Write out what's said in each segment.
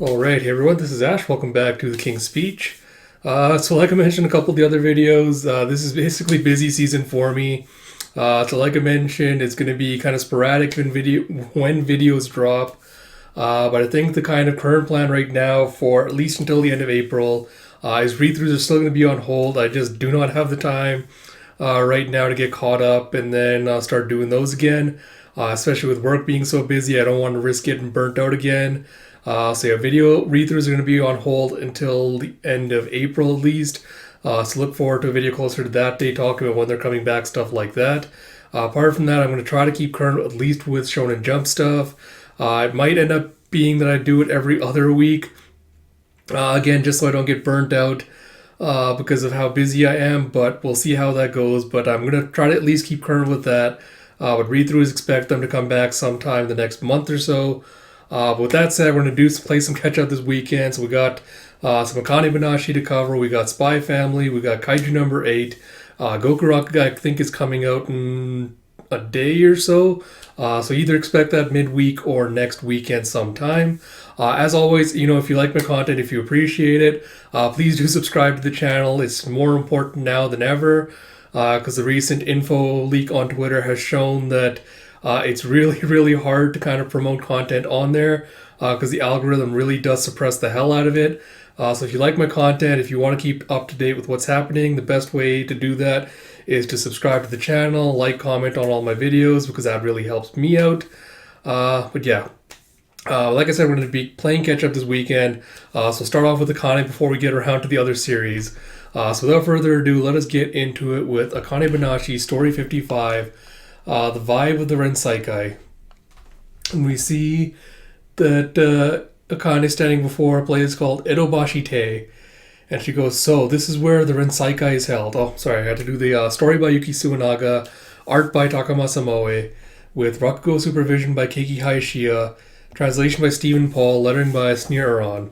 Alright, hey everyone, this is Ash. Welcome back to the King's Speech. So like I mentioned in a couple of the other videos, this is basically busy season for me. So like I mentioned, it's going to be kind of sporadic when videos drop. But I think the kind of current plan right now for at least until the end of April is read-throughs are still going to be on hold. I just do not have the time right now to get caught up and then start doing those again. Especially with work being so busy, I don't want to risk getting burnt out again. So yeah, video read-throughs are going to be on hold until the end of April at least. So look forward to a video closer to that day talking about when they're coming back, stuff like that. Apart from that, I'm going to try to keep current at least with Shonen Jump stuff. It might end up being that I do it every other week. Again, just so I don't get burnt out because of how busy I am, but we'll see how that goes. But I'm going to try to at least keep current with that. But read-throughs, expect them to come back sometime the next month or so. But with that said, we're going to play some catch up this weekend. So we got some Akane-Banashi to cover. We got Spy Family. We got Kaiju number 8. Goku Rakuga, I think, is coming out in a day or so. So either expect that midweek or next weekend sometime. As always, if you like my content, if you appreciate it, please do subscribe to the channel. It's more important now than ever because the recent info leak on Twitter has shown that it's really, really hard to kind of promote content on there because the algorithm really does suppress the hell out of it. So if you like my content, if you want to keep up to date with what's happening, the best way to do that is to subscribe to the channel, like, comment on all my videos because that really helps me out. But yeah, like I said, we're going to be playing catch up this weekend. So start off with Akane before we get around to the other series. So without further ado, let us get into it with Akane-Banashi Story 55. The vibe of the Renseikai. And we see that Akane is standing before a place called Edobashi Te. And she goes, so this is where the Renseikai is held. Oh, sorry, I had to do the story by Yuki Suenaga, art by Takamasa Moe, with Rakugo supervision by Keiki Hayashiya, translation by Stephen Paul, lettering by Sneer Aron.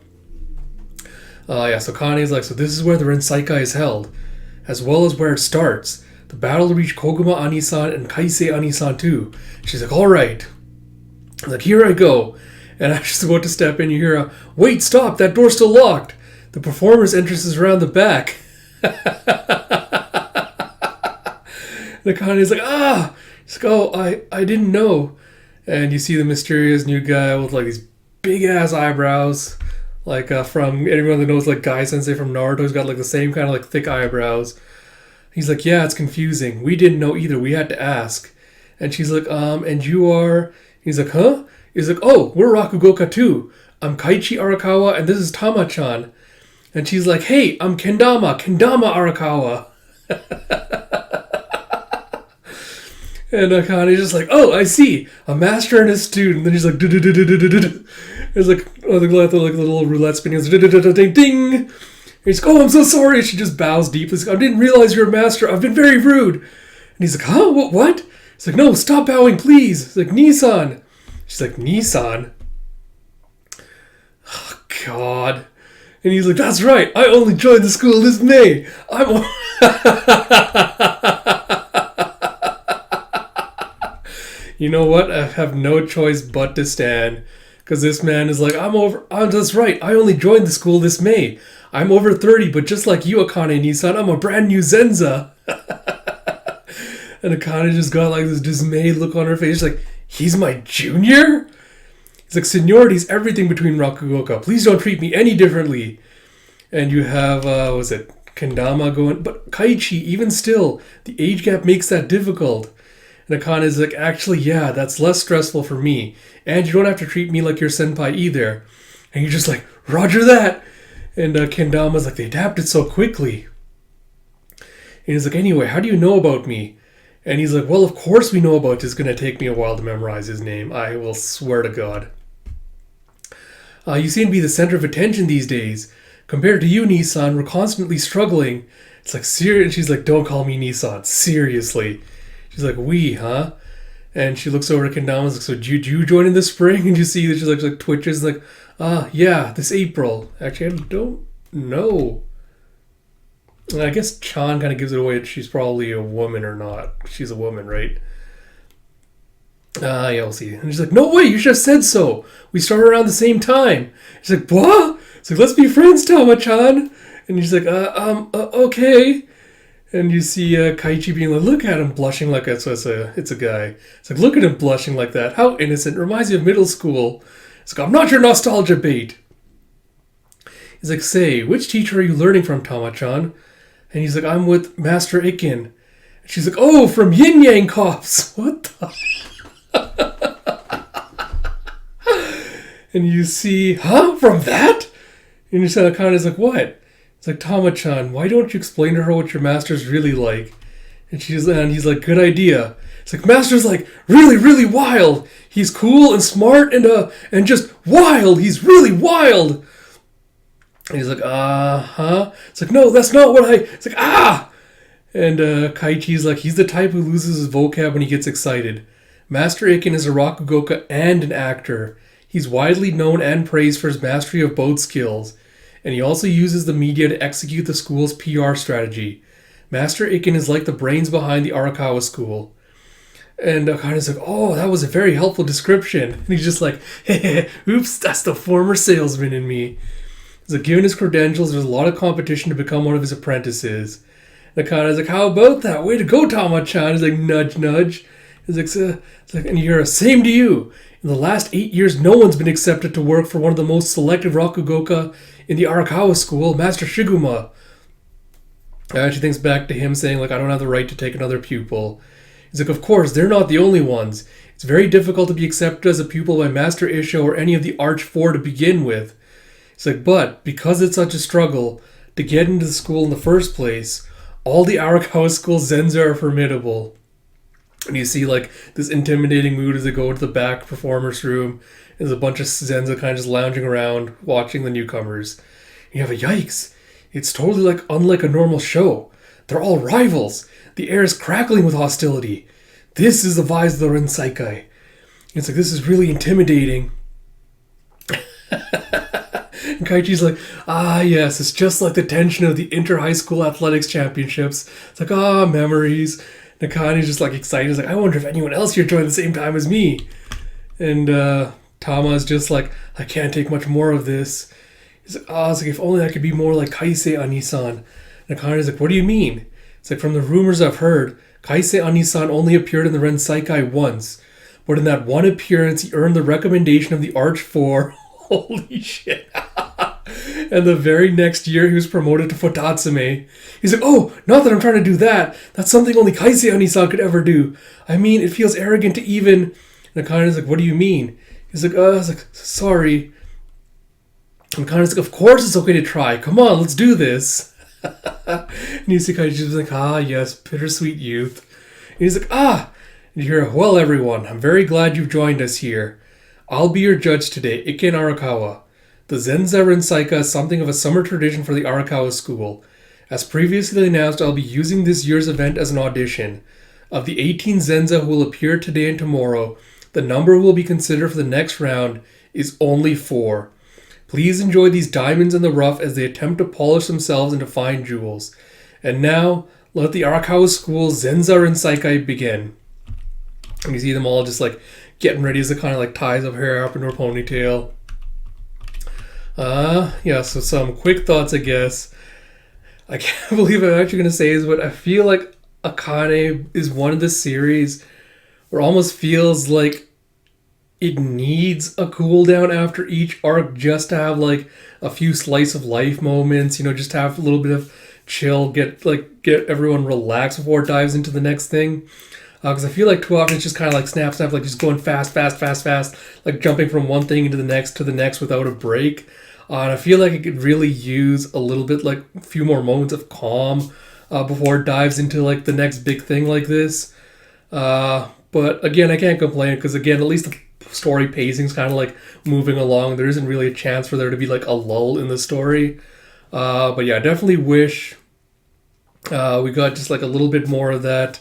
So Akane is like, so this is where the Renseikai is held, as well as where it starts. The battle reached Koguma Anisan and Kaisei Anisan too. She's like, alright. Like, here I go. And I just about to step in, you hear a, wait, stop, that door's still locked. The performer's entrance is around the back. And Akane's like, ah! She's like, oh, I didn't know. And you see the mysterious new guy with like these big ass eyebrows. Like from anyone that knows like Guy Sensei from Naruto, he's got like the same kind of like thick eyebrows. He's like, yeah, it's confusing. We didn't know either. We had to ask. And she's like, and you are... He's like, huh? He's like, oh, we're Rakugoka too. I'm Kaichi Arakawa, and this is Tama-chan. And she's like, hey, I'm Kendama Arakawa. And Akane's just like, oh, I see. A master and a student. Then he's like, there's like, oh, the little roulette spinning. Ding, ding. He's like, oh, I'm so sorry. She just bows deeply. Like, I didn't realize you're a master. I've been very rude. And he's like, huh? What? He's like, no, stop bowing, please. He's like, Nissan. She's like, Nissan? Oh, God. And he's like, that's right. I only joined the school this May. You know what? I have no choice but to stand. Because this man is like, that's right. I only joined the school this May. I'm over 30, but just like you, Akane Nissan, I'm a brand new Zenza. And Akane just got like this dismayed look on her face. She's like, he's my junior? He's like, seniority's everything between Rakugoka. Please don't treat me any differently. And you have, Kendama going, but Kaichi, even still, the age gap makes that difficult. And Akane is like, actually, yeah, that's less stressful for me. And you don't have to treat me like your senpai either. And you're just like, roger that. And Kendama's like, they adapted so quickly. And he's like, anyway, how do you know about me? And he's like, well, of course we know about you. It's going to take me a while to memorize his name. I will swear to God. You seem to be the center of attention these days. Compared to you, Nissan, we're constantly struggling. It's like, serious. She's like, don't call me Nissan. Seriously. She's like, we, huh? And she looks over at Kendama and is like, so did you join in the spring? And you see that she like twitches like, yeah, this April. Actually, I don't know. And I guess Chan kind of gives it away that she's probably a woman or not. She's a woman, right? Yeah, we'll see. And she's like, no way, you should have said so. We started around the same time. She's like, what? It's like, let's be friends, Tama-chan. And he's like, okay. And you see Kaichi being like, look at him blushing like that. So it's a guy. It's like, look at him blushing like that. How innocent. Reminds you of middle school. It's like, I'm not your nostalgia bait. He's like, say, which teacher are you learning from, Tama-chan? And he's like, I'm with Master Ikin. And she's like, oh, from Yin Yang Cops. What the? And you see, huh? From that? And you said, Akane's like, what? It's like, Tama-chan, why don't you explain to her what your master's really like? And he's like, good idea. It's like, master's like really, really wild. He's cool and smart and just wild. He's really wild. And he's like, huh? It's like, no, that's not what It's like, ah! And Kaichi's like, he's the type who loses his vocab when he gets excited. Master Ikin is a Rakugoka and an actor. He's widely known and praised for his mastery of both skills, and he also uses the media to execute the school's PR strategy. Master Ikin is like the brains behind the Arakawa school. And Akane's like, oh, that was a very helpful description. And he's just like, hey, oops, that's the former salesman in me. He's like, given his credentials, there's a lot of competition to become one of his apprentices. And Akane's like, how about that? Way to go, Tama-chan. He's like, nudge, nudge. He's like, and you hear a same to you. In the last 8 years, no one's been accepted to work for one of the most selective Rakugoka in the Arakawa school, Master Shiguma. She thinks back to him saying, like, I don't have the right to take another pupil. He's like, of course, they're not the only ones. It's very difficult to be accepted as a pupil by Master Isho or any of the Arch Four to begin with. He's like, but because it's such a struggle to get into the school in the first place, all the Arakawa school Zenza are formidable. And you see, like, this intimidating mood as they go into the back performers room. There's a bunch of Zenza kind of just lounging around, watching the newcomers. And you have a yikes. It's totally like unlike a normal show. They're all rivals. The air is crackling with hostility. This is the vibes of the Renseikai. It's like, this is really intimidating. And Kaichi's like, yes, it's just like the tension of the inter-high school athletics championships. It's like, memories. Akane's just like excited. He's like, I wonder if anyone else here joined at the same time as me. And Tama's just like, I can't take much more of this. He's like, it's like, if only I could be more like Kaisei Anisan. And Akane's like, what do you mean? It's like, from the rumors I've heard, Kaisei Anisan only appeared in the Renseikai once. But in that one appearance, he earned the recommendation of the Arch Four. Holy shit. And the very next year, he was promoted to Futatsume. He's like, oh, not that I'm trying to do that. That's something only Kaisei Anisan could ever do. I mean, it feels arrogant to even... And Akane's like, what do you mean? He's like, I was like, sorry. And Akane's like, of course it's okay to try. Come on, let's do this. And you see Kaichi's like, yes, bittersweet youth. And he's like, And you hear, well, everyone, I'm very glad you've joined us here. I'll be your judge today, Iken Arakawa. The Zenza Renseikai is something of a summer tradition for the Arakawa school. As previously announced, I'll be using this year's event as an audition. Of the 18 Zenza who will appear today and tomorrow, the number who will be considered for the next round is only 4. Please enjoy these diamonds in the rough as they attempt to polish themselves into fine jewels. And now, let the Arakawa school Zenza Renseikai begin. And you see them all just like getting ready as it kind of like ties up hair up into her ponytail. So some quick thoughts, I guess. I can't believe I'm actually going to say this, but I feel like Akane is one of the series where it almost feels like it needs a cooldown after each arc just to have like a few slice of life moments, just to have a little bit of chill, get everyone relaxed before it dives into the next thing. Because I feel like too often it's just kind of like snap, like just going fast, like jumping from one thing into the next to the next without a break. And I feel like it could really use a little bit, like a few more moments of calm before it dives into like the next big thing like this. But again, I can't complain because again, at least the story pacing's kind of like moving along. There isn't really a chance for there to be like a lull in the story. But yeah, I definitely wish we got just like a little bit more of that.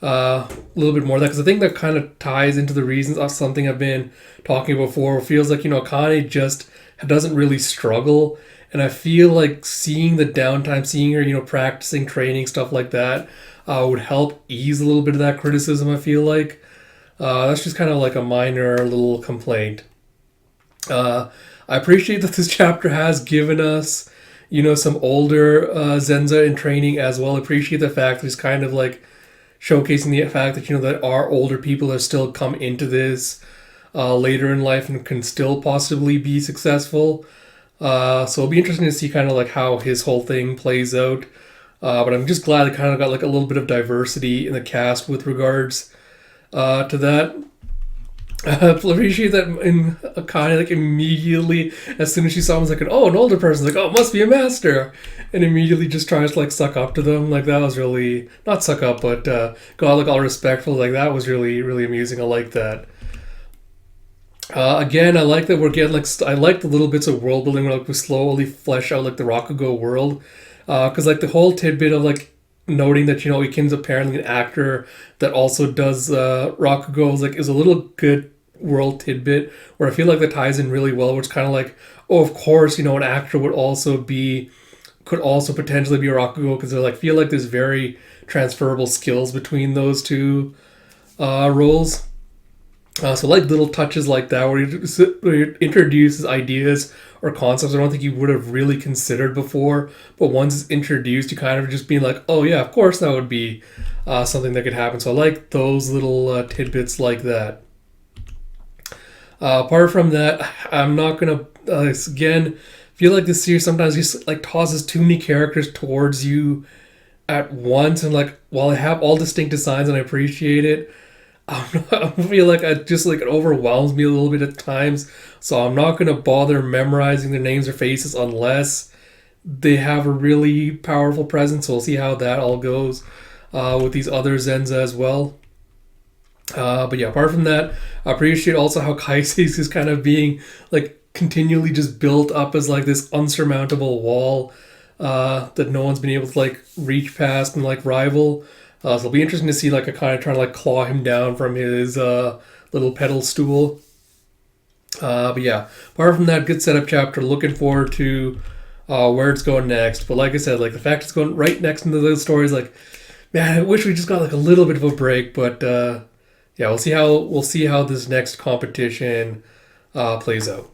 Because I think that kind of ties into the reasons of something I've been talking about before. It feels like, Akane just doesn't really struggle. And I feel like seeing the downtime, seeing her, practicing, training, stuff like that, would help ease a little bit of that criticism, I feel like. That's just kind of like a minor little complaint. I appreciate that this chapter has given us, some older Zenza in training as well. I appreciate the fact that he's kind of like showcasing the fact that, that our older people have still come into this later in life and can still possibly be successful. So it'll be interesting to see kind of like how his whole thing plays out. But I'm just glad it kind of got like a little bit of diversity in the cast with regards to that. I appreciate that in Akane, like immediately, as soon as she saw him, was like, an older person, like, oh, it must be a master, and immediately just tries to like suck up to them. Like that was really not suck up, but got like all respectful. Like that was really really amusing. I like that. Again, I like that we're getting like I like the little bits of world building where like we slowly flesh out like the Rakugo world, because like the whole tidbit of like noting that Iken's apparently an actor that also does Rakugo is a little good world tidbit where I feel like that ties in really well. Where it's kind of like, oh, of course, an actor could also potentially be a Rakugo because I like feel like there's very transferable skills between those two roles. So like little touches like that where he introduces ideas or concepts I don't think you would have really considered before, but once it's introduced, you kind of just being like, oh yeah, of course that would be something that could happen. So I like those little tidbits like that. Apart from that, I'm not gonna again feel like this series sometimes just like tosses too many characters towards you at once, and like while I have all distinct designs and I appreciate it, I feel like it overwhelms me a little bit at times. So I'm not gonna bother memorizing their names or faces unless they have a really powerful presence. So we'll see how that all goes with these other Zenza as well. But yeah, apart from that, I appreciate also how Kaise's is kind of being like continually just built up as like this unsurmountable wall that no one's been able to like reach past and like rival. So it'll be interesting to see like a kind of trying to like claw him down from his little pedal stool. But yeah, apart from that, good setup chapter. Looking forward to where it's going next. But like I said, like the fact it's going right next into those stories, like man, I wish we just got like a little bit of a break. But yeah, we'll see how this next competition plays out.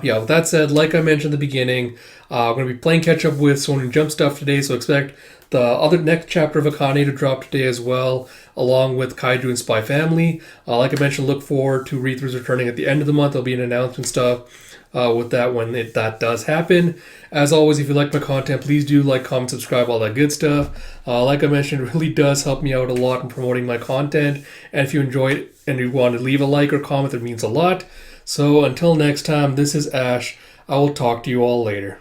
Yeah, with that said, like I mentioned at the beginning, I'm going to be playing catch up with Shonen Jump stuff today, so expect the other next chapter of Akane to drop today as well, along with Kaiju and Spy Family. Like I mentioned, look forward to read-throughs returning at the end of the month. There'll be an announcement stuff with that when that does happen. As always, if you like my content, please do like, comment, subscribe, all that good stuff. Like I mentioned, it really does help me out a lot in promoting my content. And if you enjoy it and you want to leave a like or comment, it means a lot. So until next time, this is Ash. I will talk to you all later.